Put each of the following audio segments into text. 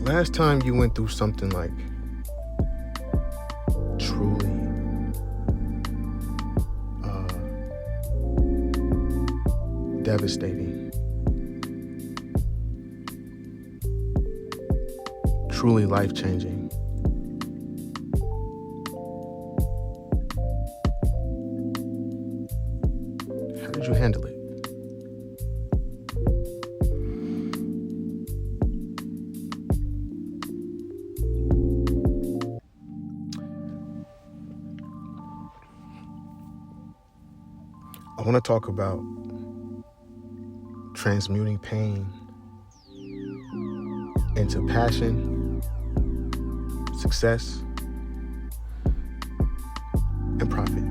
last time you went through something like truly devastating, truly life-changing, how did you handle it? I want to talk about transmuting pain into passion, success, and profit.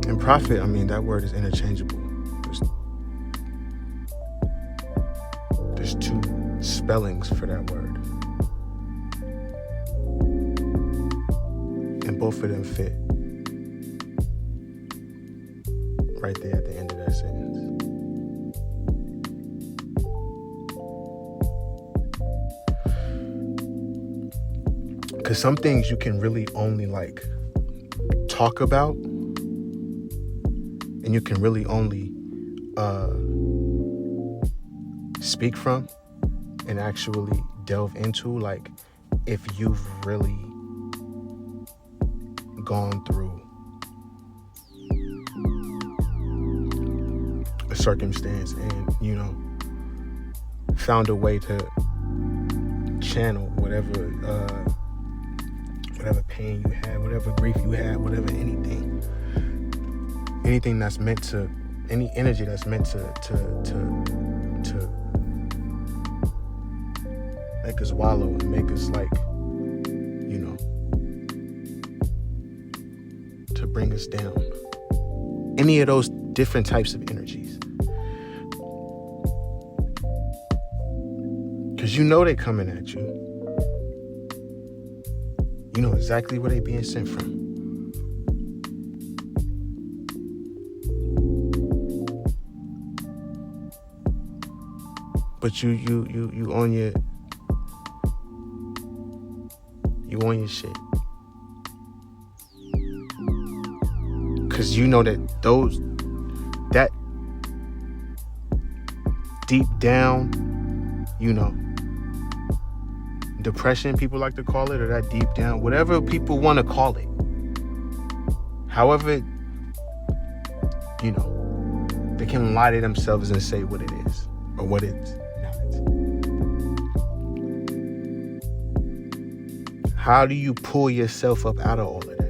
And profit, I mean, that word is interchangeable. There's two spellings for that word. And both of them fit right there at the end of that sentence. Because some things you can really only like talk about, and you can really only speak from and actually delve into, like, if you've really gone through a circumstance and, you know, found a way to channel whatever pain you had, whatever grief you had, whatever anything that's meant to, any energy that's meant to make us wallow and make us, like, you know, to bring us down. Any of those different types of energies. Because you know they're coming at you. You know exactly where they're being sent from. But you on your shit. Cause you know that that deep down, you know, depression, people like to call it, or that deep down, whatever people want to call it. However, you know, they can lie to themselves and say what it is or what it's not. How do you pull yourself up out of all of that?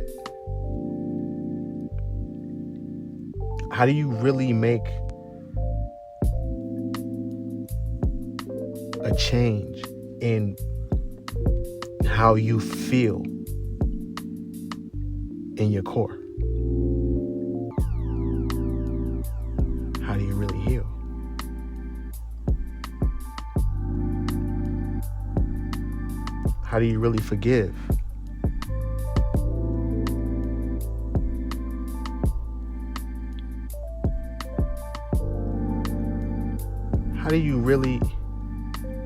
How do you really make a change in how you feel in your core? How do you really heal? How do you really forgive? How do you really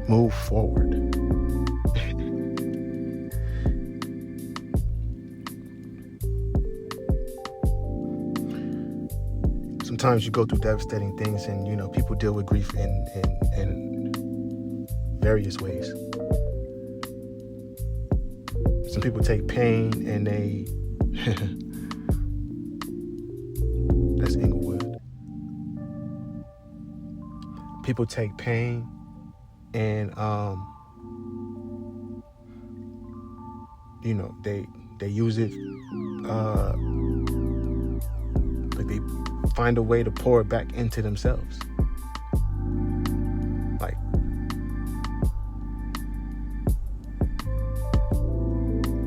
move forward? Sometimes you go through devastating things, and, you know, people deal with grief in various ways. Some people take pain and they that's Inglewood. People take pain and you know, they use it like they find a way to pour it back into themselves. Like,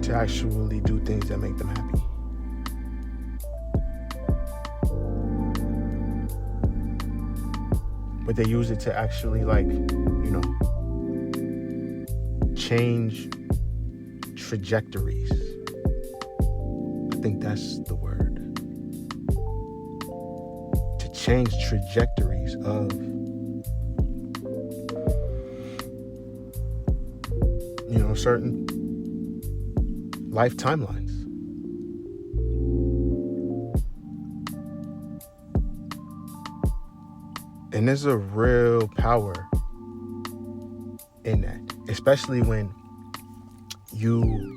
to actually do things that make them happy. But they use it to actually, like, you know, change trajectories. I think that's the word. To change trajectories of certain life timelines. And there's a real power in that, especially when you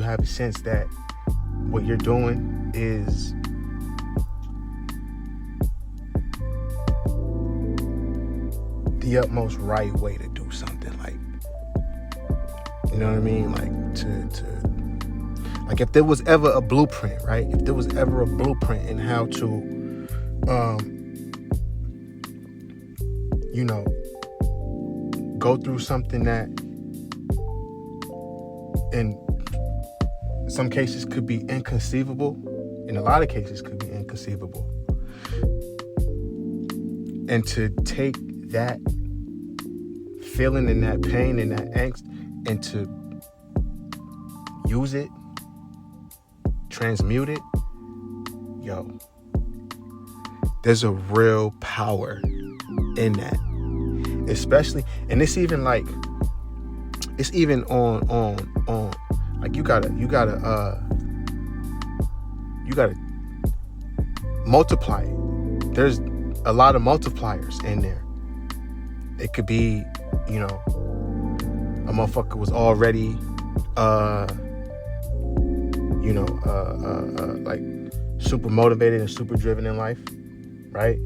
have a sense that what you're doing is the utmost right way to do something. Like, you know what I mean? Like like if there was ever a blueprint, right? If there was ever a blueprint in how to, go through something that in some cases could be inconceivable, in a lot of cases could be inconceivable, and to take that feeling and that pain and that angst and to use it, transmute it, there's a real power in that. Especially, and it's even on like you gotta multiply it. There's a lot of multipliers in there. It could be, a motherfucker was already like super motivated and super driven in life, right?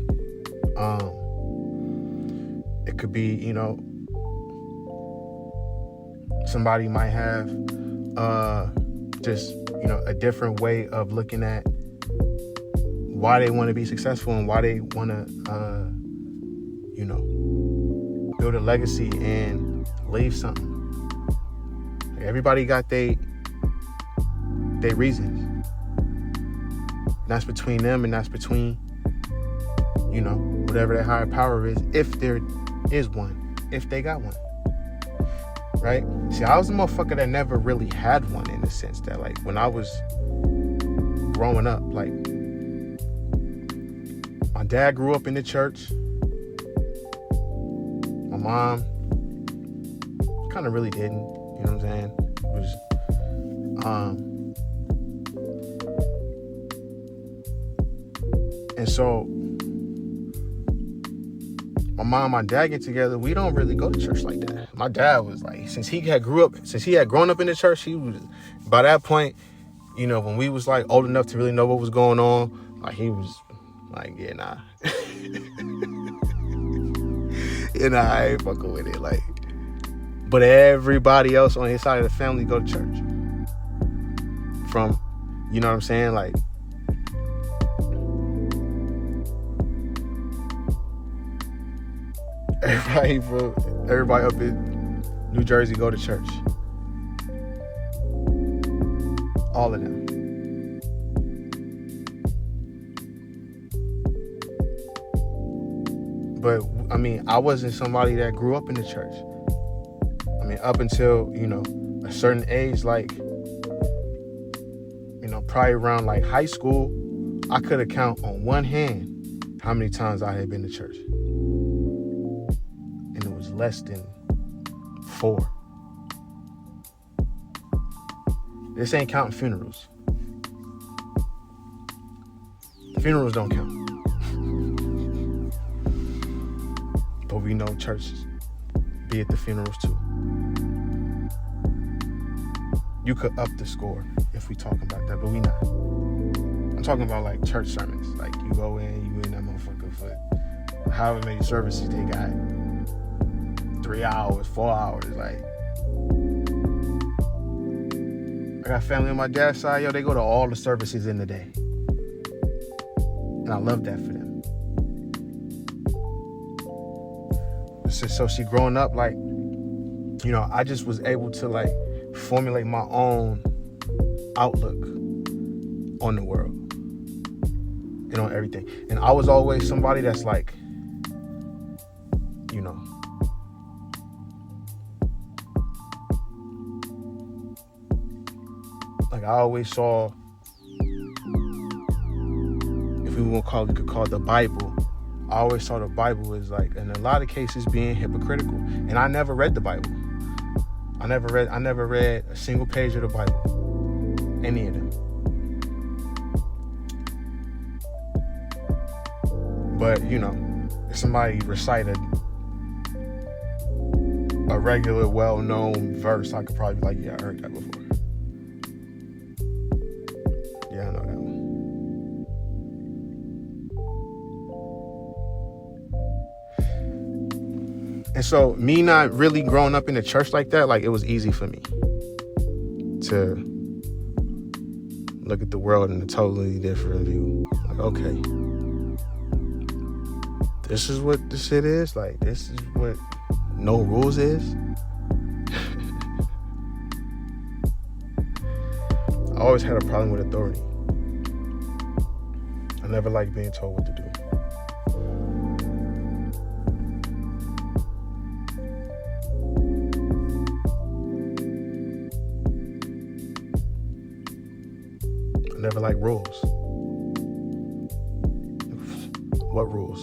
It could be, somebody might have just, a different way of looking at why they want to be successful and why they want to, build a legacy and leave something. Like, everybody got their reasons. And that's between them, and that's between, whatever their higher power is, if there is one, if they got one. Right? See, I was a motherfucker that never really had one, in the sense that, like, when I was growing up, like, my dad grew up in the church. My mom kind of really didn't, you know what I'm saying? It was, and so my mom and my dad get together, we don't really go to church like that. My dad was like, since he had grown up in the church, he was, by that point, when we was like old enough to really know what was going on, like, he was like, yeah, nah. I ain't fucking with it. Like, but everybody else on his side of the family go to church. From, you know what I'm saying? Like, everybody up in New Jersey go to church. All of them. But I mean, I wasn't somebody that grew up in the church. I mean, up until, a certain age, like, probably around like high school, I could count on one hand how many times I had been to church. And it was less than 4. This ain't counting funerals. Funerals don't count. But we know churches be at the funerals too. You could up the score if we talking about that, but we not. I'm talking about like church sermons. Like, you go in, you in that motherfucker for however many services they got. 3 hours, 4 hours. Like, I got family on my dad's side, they go to all the services in the day. And I love that for them. So she growing up, like, I just was able to, like, formulate my own outlook on the world and on everything. And I was always somebody that's like, like, I always saw, if we want to call it, we could call it the Bible, I always saw the Bible as like, in a lot of cases, being hypocritical. And I never read the Bible. I never read a single page of the Bible. Any of them. But, you know, if somebody recited a regular, well-known verse, I could probably be like, yeah, I heard that before. Yeah, I know that one. And so me not really growing up in the church like that, like, it was easy for me to look at the world in a totally different view. Like, okay, this is what the shit is. Like, this is what no rules is. I always had a problem with authority. I never liked being told what to do. I never liked rules. What rules?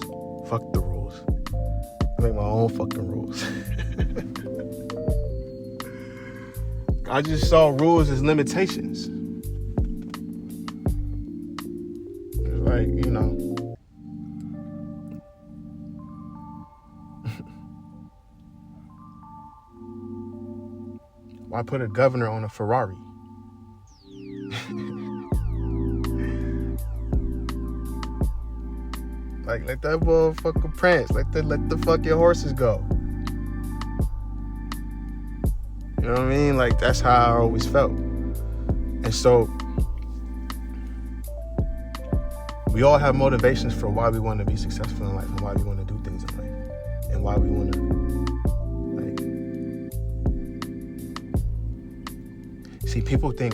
Fuck the rules. I make my own fucking rules. I just saw rules as limitations. It's like, you know. Why put a governor on a Ferrari? Like, let that motherfucker prance. Let the fucking horses go. You know what I mean? Like, that's how I always felt. And so, we all have motivations for why we want to be successful in life and why we want to do things in life and why we want to, like, see, people think,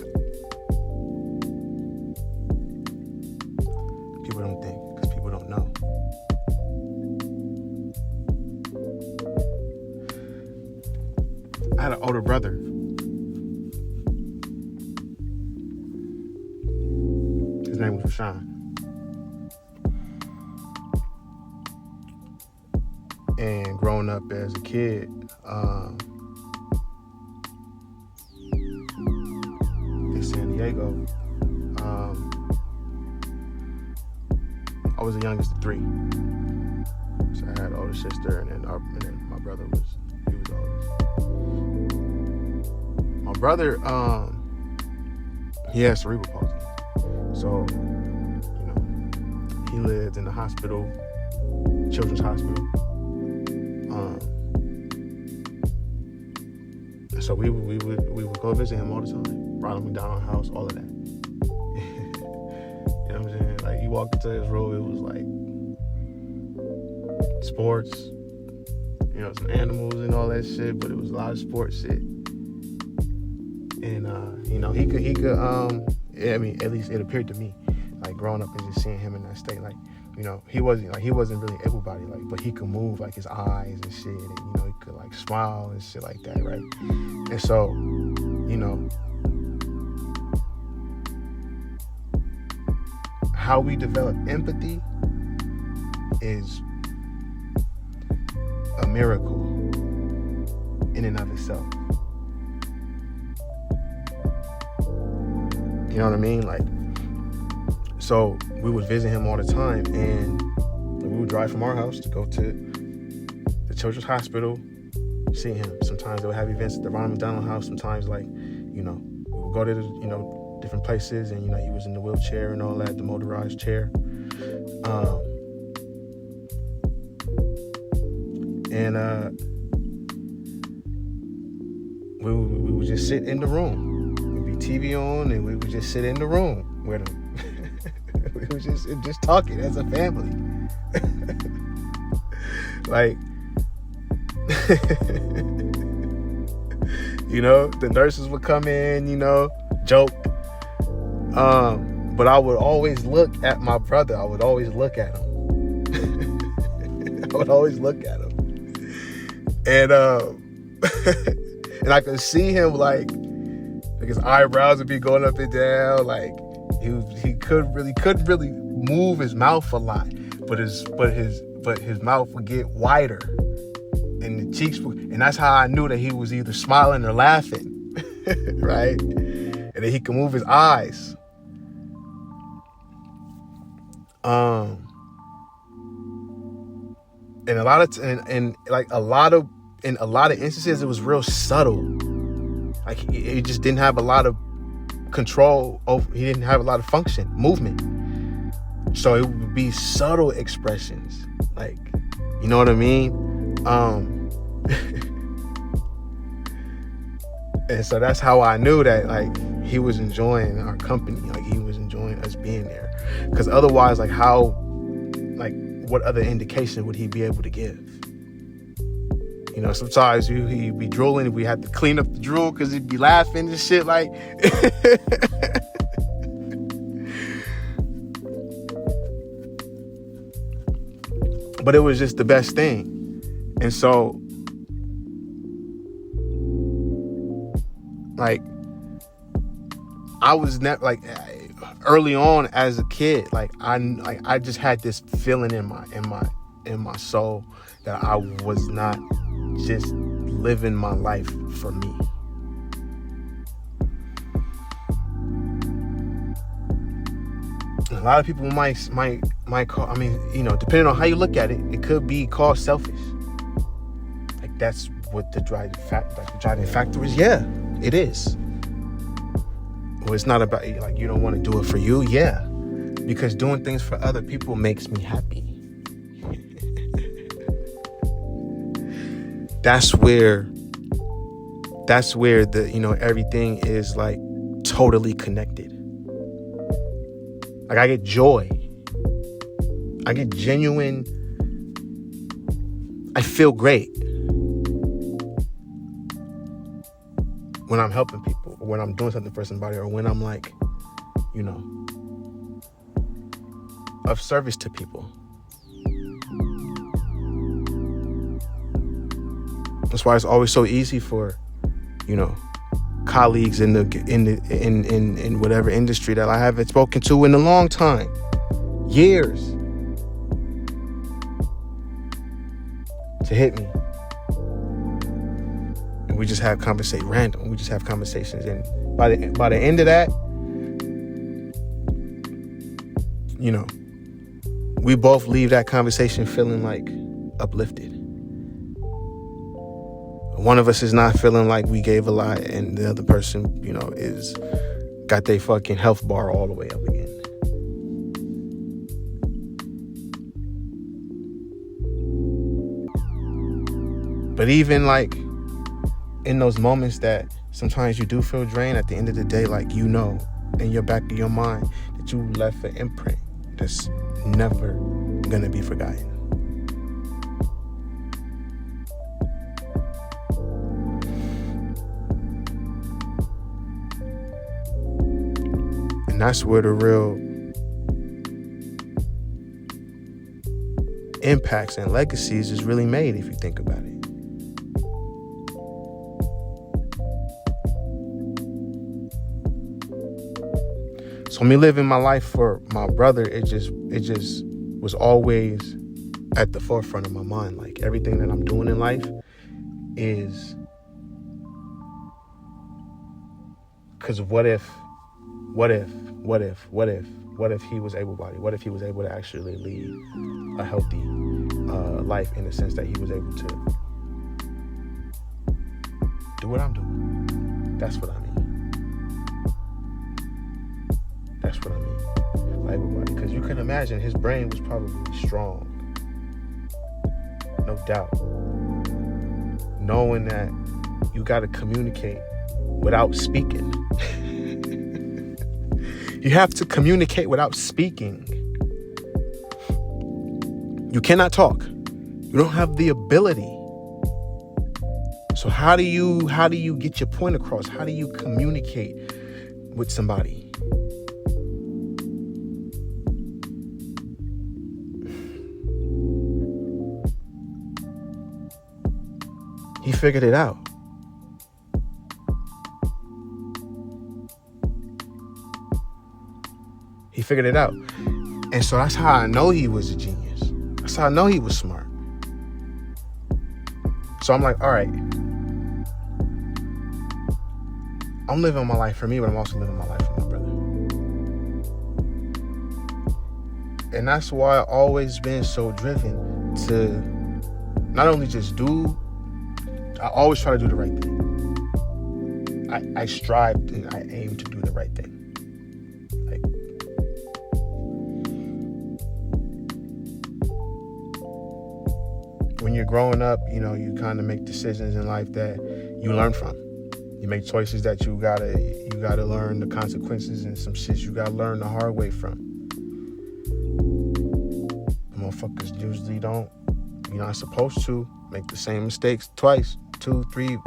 people don't think because people don't know. I had an older brother. His name was Rashawn. And growing up as a kid, in San Diego, I was the youngest of three. So I had an older sister, and then my brother was the oldest. My brother, he has cerebral palsy. So, you know, he lived in the hospital, children's hospital. And so we would go visit him all the time. Ronald McDonald House, all of that. You know what I'm saying? Like, you walk into his room, it was like sports, you know, some animals and all that shit, but it was a lot of sports shit. And you know, he could I mean, at least it appeared to me, like, growing up and just seeing him in that state, like, you know, he wasn't really able-bodied, like, but he could move, like, his eyes and shit, and, you know, he could, like, smile and shit like that, right? And so, you know, how we develop empathy is a miracle in and of itself. You know what I mean? Like, so we would visit him all the time, and we would drive from our house to go to the children's hospital, see him. Sometimes they would have events at the Ronald McDonald House. Sometimes, like, you know, we would go to the, you know, different places, and, you know, he was in the wheelchair and all that, the motorized chair. We would just sit in the room. There'd be TV on, and we would just sit in the room with him. We was just talking as a family. Like, you know, the nurses would come in, you know, joke. But I would always look at my brother. I would always look at him. And and I could see him, like his eyebrows would be going up and down, like he couldn't really move his mouth a lot, but but his mouth would get wider, and the cheeks would, and that's how I knew that he was either smiling or laughing, right? And then he could move his eyes. And a lot of in a lot of instances, it was real subtle. Like he just didn't have a lot of control over. He didn't have a lot of movement. So it would be subtle expressions, like, you know what I mean? And so that's how I knew that, like, he was enjoying our company, like he was enjoying us being there. Because otherwise, like, what other indication would he be able to give? You know, sometimes he'd be drooling. We had to clean up the drool because he'd be laughing and shit, like. But it was just the best thing. And so, like, I was never, like, early on as a kid, like, I just had this feeling in my soul that I was not just living my life for me. A lot of people might call, I mean, you know, depending on how you look at it, it could be called selfish. Like, that's what the driving factor is. Yeah, it is. Well, it's not about, like, you don't want to do it for you. Yeah, because doing things for other people makes me happy. That's where the, you know, everything is, like, totally connected. Like, I get joy. I get genuine. I feel great when I'm helping people, or when I'm doing something for somebody, or when I'm, like, you know, of service to people. That's why it's always so easy for, you know, colleagues in whatever industry that I haven't spoken to in a long time, years, to hit me, and we just have random. We just have conversations, and by the end of that, you know, we both leave that conversation feeling, like, uplifted. One of us is not feeling like we gave a lot, and the other person, you know, is got their fucking health bar all the way up again. But even, like, in those moments that sometimes you do feel drained, at the end of the day, like, you know, in your back of your mind, that you left an imprint that's never gonna be forgotten. And that's where the real impacts and legacies is really made, if you think about it. So me living my life for my brother, it just was always at the forefront of my mind. Like, everything that I'm doing in life is because what if he was able-bodied? What if he was able to actually lead a healthy life, in the sense that he was able to do what I'm doing? That's what I mean. That's what I mean. Like, everybody, because you can imagine his brain was probably strong, no doubt. Knowing that you got to communicate without speaking. You have to communicate without speaking. You cannot talk. You don't have the ability. So how do you get your point across? How do you communicate with somebody? He figured it out. He figured it out. And so that's how I know he was a genius. So I know he was smart. So I'm like, all right, I'm living my life for me, but I'm also living my life for my brother. And that's why I've always been so driven to not only just I always try to do the right thing. I strive and I aim to do the right thing. Like, when you're growing up, you know, you kind of make decisions in life that you learn from. You make choices that you gotta learn the consequences, and some shit you gotta learn the hard way from. The motherfuckers usually don't. You're not supposed to make the same mistakes twice, 2, 3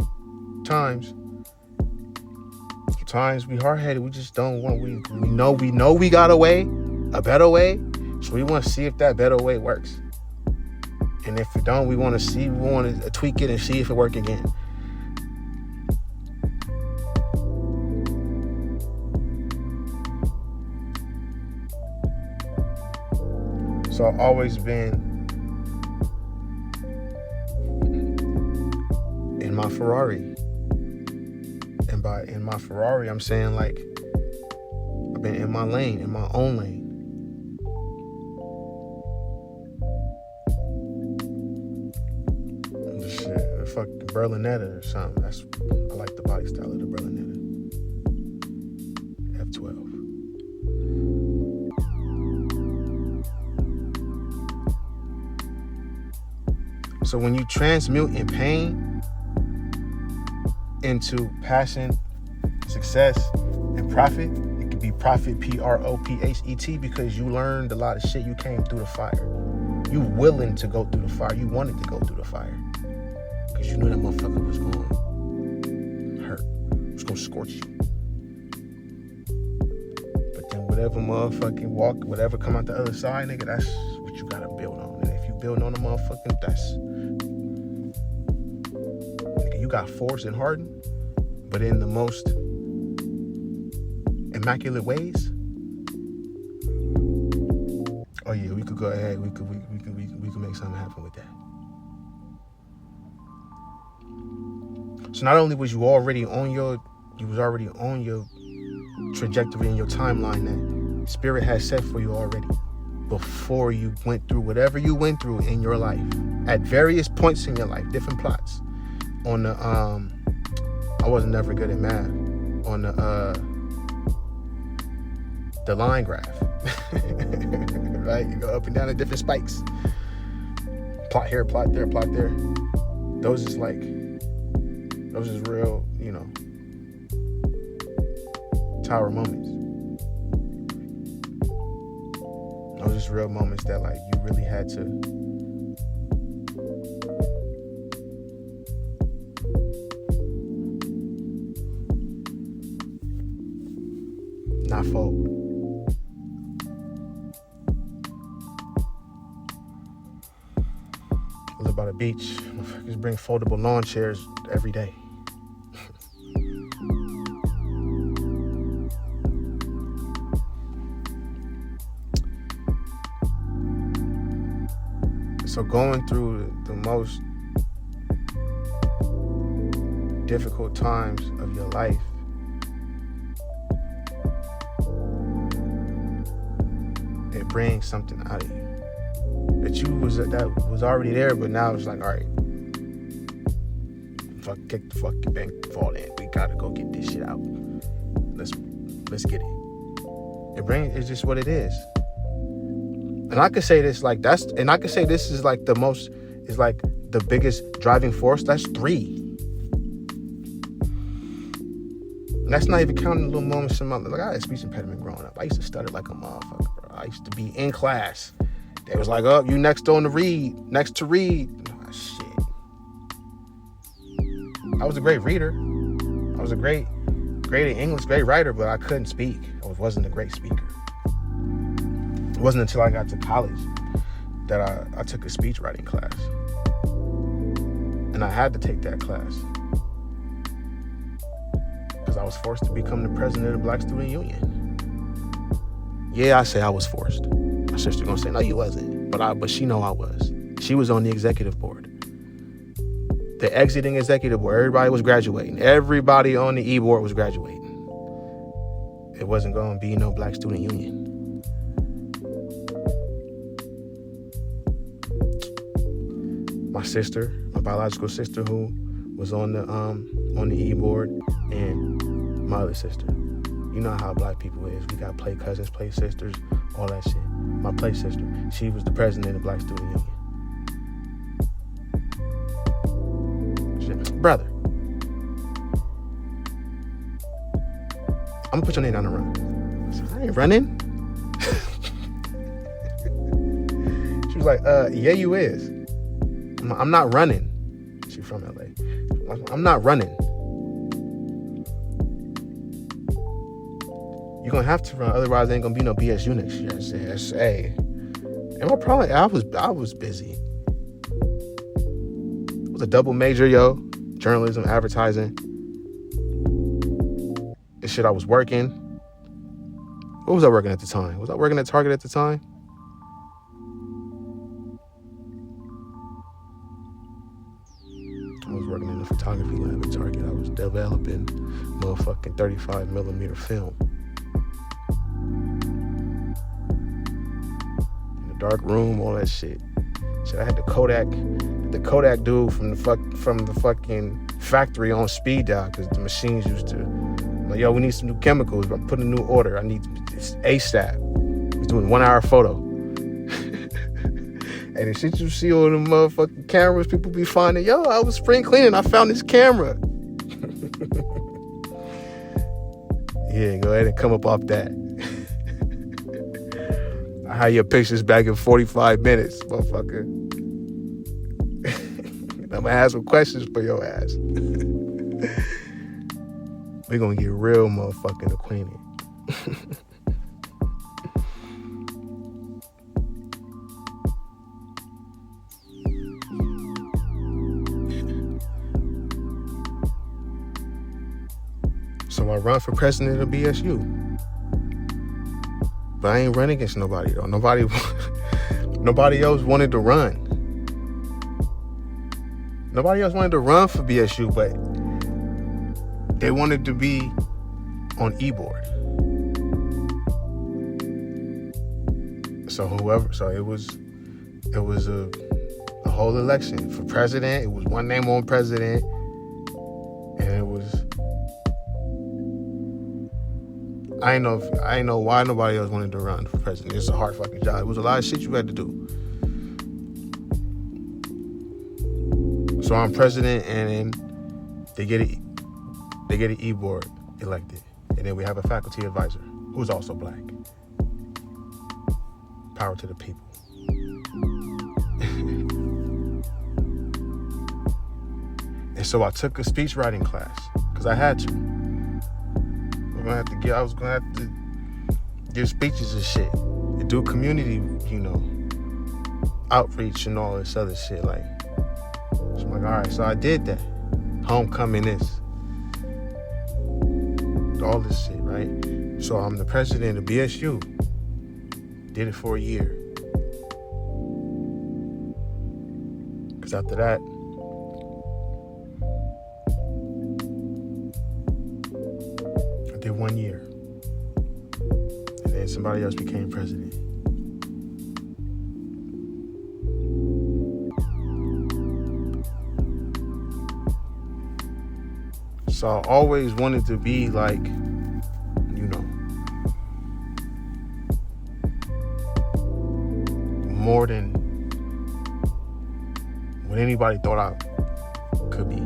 times. Sometimes we hard-headed. We just don't want. We know we got a better way. So we want to see if that better way works. And if it don't, we want to tweak it and see if it works again. So I've always been in my Ferrari. And by in my Ferrari, I'm saying like I've been in my lane, in my own lane. Shit, a fucking Berlinetta or something. I like the body style of the Berlinetta. F12. So when you transmute in pain into passion, success, and profit, it could be profit, PROPHET, because you learned a lot of shit. You came through the fire. You willing to go through the fire. You wanted to go through the fire because you knew that motherfucker was going to hurt. It was going to scorch you. But then whatever motherfucking whatever come out the other side, nigga, that's what you got to build on. And if you build on the motherfucking, you got forged and hardened, but in the most immaculate ways. Oh yeah, we could go ahead. We could make something happen with that. So not only was you already on your trajectory and your timeline that Spirit has set for you already before you went through whatever you went through in your life at various points in your life, different plots. On the I wasn't never good at math. On the line graph, right? You go up and down at different spikes. Plot here, plot there, plot there. Those is real, you know, tower moments. Those is real moments that like you really had to not fold. I live by the beach. Motherfuckers bring foldable lawn chairs every day. So going through the most difficult times of your life, it brings something out of you that was already there, but now it's like, all right, kick the fucking bank, fall in. We gotta go get this shit out. Let's get it. It's just what it is. And I could say this like this is like the biggest driving force. That's 3. And that's not even counting the little moments in my life. Like, I had a speech impediment growing up. I used to stutter like a motherfucker, bro. I used to be in class. They was like, oh, you next to read. Oh, shit. I was a great reader. I was a great English, great writer, but I couldn't speak. I wasn't a great speaker. It wasn't until I got to college that I took a speech writing class. And I had to take that class because I was forced to become the president of the Black Student Union. Yeah, I say I was forced. My sister gonna say, no, you wasn't. but she know I was. She was on the executive board. The exiting executive board, everybody was graduating. Everybody on the E-board was graduating. It wasn't going to be no Black Student Union. My sister, my biological sister, who was on the E-board, and my other sister. You know how Black people is. We got play cousins, play sisters, all that shit. My play sister, she was the president of Black Student Union. Shit. Brother, I'm gonna put your name down and run. I said, I ain't running. She was like, yeah, you is. I'm not running. She from LA. I'm not running. You're gonna have to run, otherwise there ain't gonna be no BSU next year. I said, hey. And my problem, I was busy. It was a double major, yo. Journalism, advertising. And shit, I was working. What was I working at the time? Was I working at Target at the time? I was working in the photography lab at Target. I was developing motherfucking 35 millimeter film. In the dark room, all that shit. Shit, I had the Kodak dude from the fucking factory on speed dial, because the machines used to. I'm like, yo, we need some new chemicals. I'm putting a new order. I need this ASAP. He's doing 1 hour photo. And the shit you see on the motherfucking cameras, people be finding, yo, I was spring cleaning, I found this camera. Yeah, go ahead and come up off that. I had your pictures back in 45 minutes, motherfucker. I'm gonna ask some questions for your ass. We're gonna get real motherfucking acquainted. So I run for president of BSU. But I ain't running against nobody, though. Nobody else wanted to run. Nobody else wanted to run for BSU, but they wanted to be on E-board. So it was a whole election for president. It was one name on president, and it was. I ain't know why nobody else wanted to run for president. It's a hard fucking job. It was a lot of shit you had to do. So I'm president, and then they get an E-board elected, and then we have a faculty advisor who's also Black. Power to the people. And so I took a speech writing class because I had to. I was gonna have to give speeches and shit, and do community, outreach and all this other shit. Like, so I'm like, all right, so I did that. Homecoming this, all this shit, right? So I'm the president of BSU. Did it for a year. Because after that, I did 1 year. And then somebody else became president. So I always wanted to be like, more than what anybody thought I could be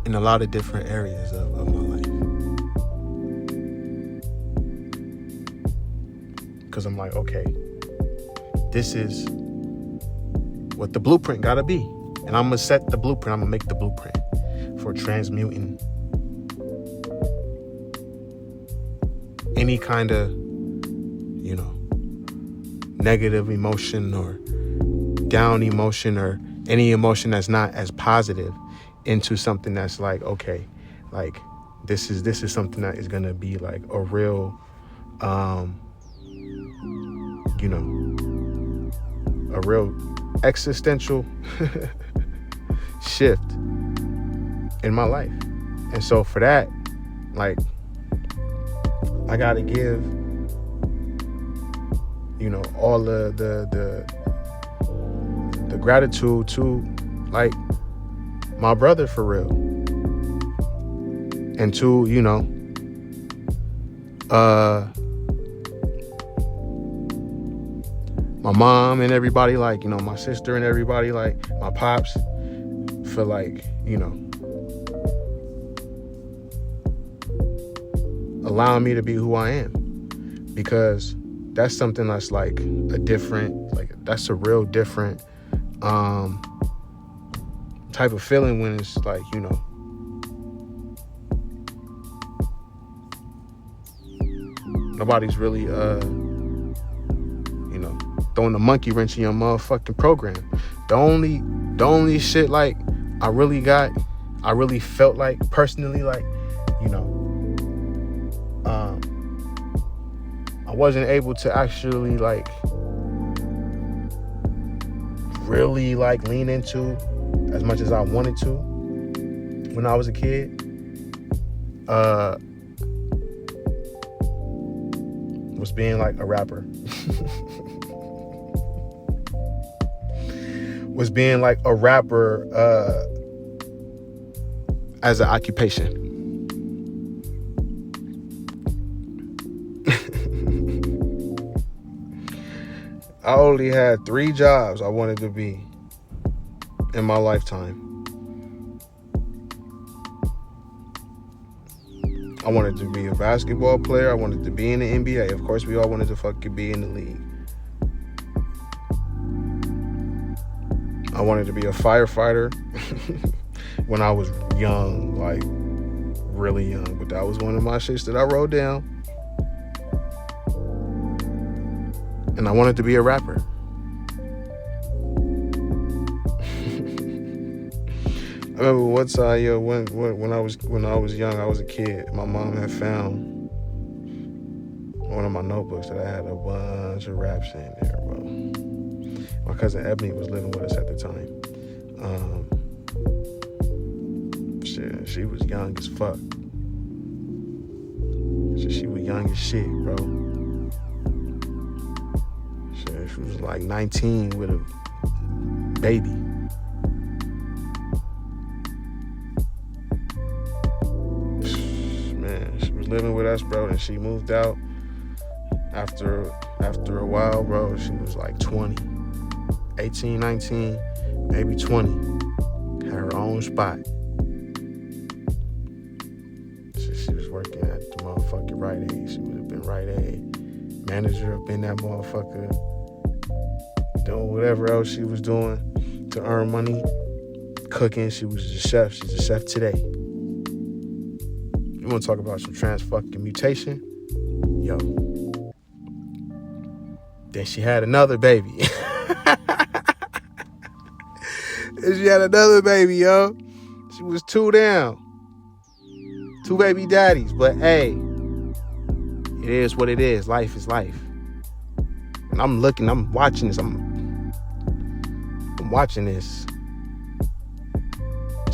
in a lot of different areas of my life. Because I'm like, okay, this is what the blueprint gotta be. And I'm gonna set the blueprint, I'm gonna make the blueprint for transmuting any kind of, negative emotion or down emotion or any emotion that's not as positive into something that's like, okay, like this is something that is gonna be like a real you know, a real existential shift in my life. And so for that, like, I gotta give, you know, all the gratitude to, like, my brother, for real. And to, you know, my mom and everybody, like, you know, my sister and everybody, like, my pops, for, like, you know, allowing me to be who I am. Because that's something that's like a different, like, that's a real different type of feeling when it's like, you know, nobody's really you know, throwing a monkey wrench in your motherfucking program. The only shit, like, I really felt like personally, like, you know, I wasn't able to actually, like, really, like, lean into as much as I wanted to when I was a kid. Was being, like, a rapper. Was being, like, a rapper as an occupation. I only had 3 jobs I wanted to be in my lifetime. I wanted to be a basketball player. I wanted to be in the NBA. Of course, we all wanted to fucking be in the league. I wanted to be a firefighter when I was young, like, really young. But that was one of my shits that I wrote down. And I wanted to be a rapper. I remember one time, when I was young, I was a kid. My mom had found one of my notebooks that I had a bunch of raps in there, bro. My cousin Ebony was living with us at the time. She was young as fuck. She was young as shit, bro. She was like 19 with a baby. Man, she was living with us, bro, and she moved out after a while, bro. She was like 20, 18, 19, maybe 20. Had her own spot. She was working at the motherfucking Rite Aid. She would have been Rite Aid manager up in that motherfucker. Doing whatever else she was doing to earn money. Cooking, she was a chef. She's a chef today. You want to talk about some transmutation? Yo. Then she had another baby. She had another baby, yo. She was 2 down. 2 baby daddies. But hey, it is what it is. Life is life. And I'm watching this. I'm watching this.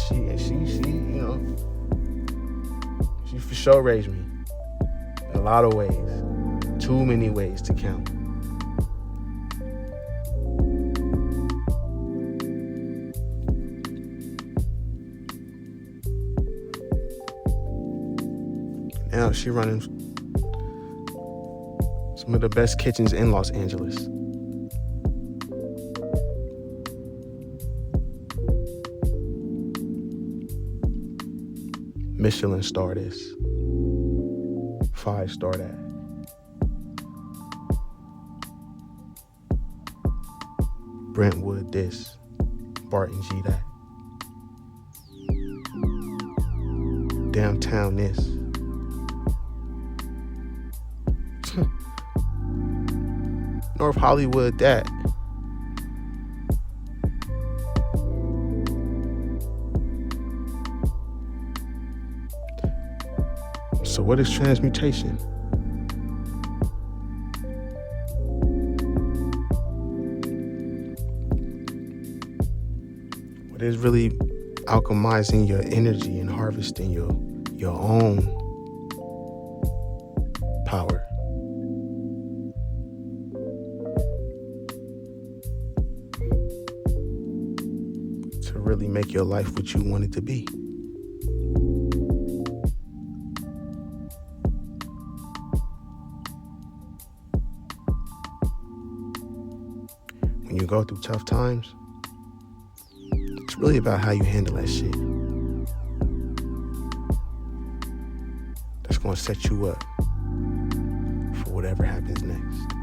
She, you know, she for sure raised me in a lot of ways. Too many ways to count. Now she running some of the best kitchens in Los Angeles. Michelin star this. 5-star that. Brentwood this. Barton G that. Downtown this. North Hollywood that. So what is transmutation? is really alchemizing your energy and harvesting your own power. To really make your life what you want it to be. When you go through tough times, it's really about how you handle that shit. That's gonna set you up for whatever happens next.